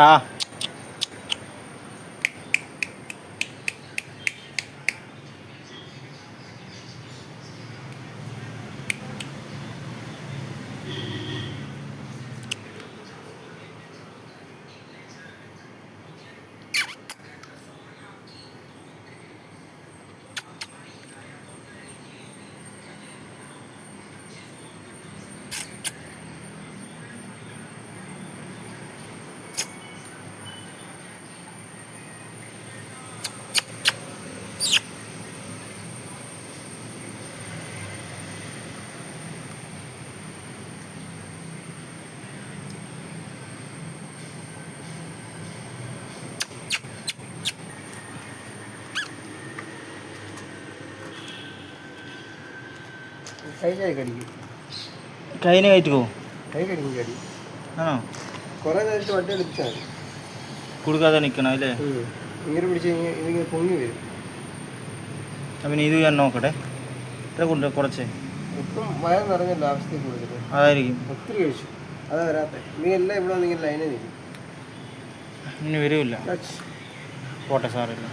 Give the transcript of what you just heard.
ആ കൈന് കയറ്റി പോവും. കൈ കടിക്കും കടി. ആണോ? കുറേ നേരത്തെ വണ്ടി എടുപ്പിച്ചാൽ മതി. കൊടുക്കാതെ നിൽക്കണം അല്ലേ? ഇങ്ങനെ പിടിച്ച് ഇതിങ്ങനെ പൊങ്ങി വരും. അപ്പം ഇത് ഞാൻ നോക്കട്ടെ. എത്ര കൊണ്ട് കുറച്ച് ഇപ്പം വയർ നിറഞ്ഞല്ലോ ആവശ്യത്തിൽ കൂടുതൽ. അതായിരിക്കും. ഒത്തിരി കഴിച്ചു. അതാ വരാത്ത. നീ എല്ലാം ഇവിടെ വന്നിങ്ങനെ ലൈനെ നിൽക്കും. ഇനി വരില്ല. പോട്ടെ സാറില്ല.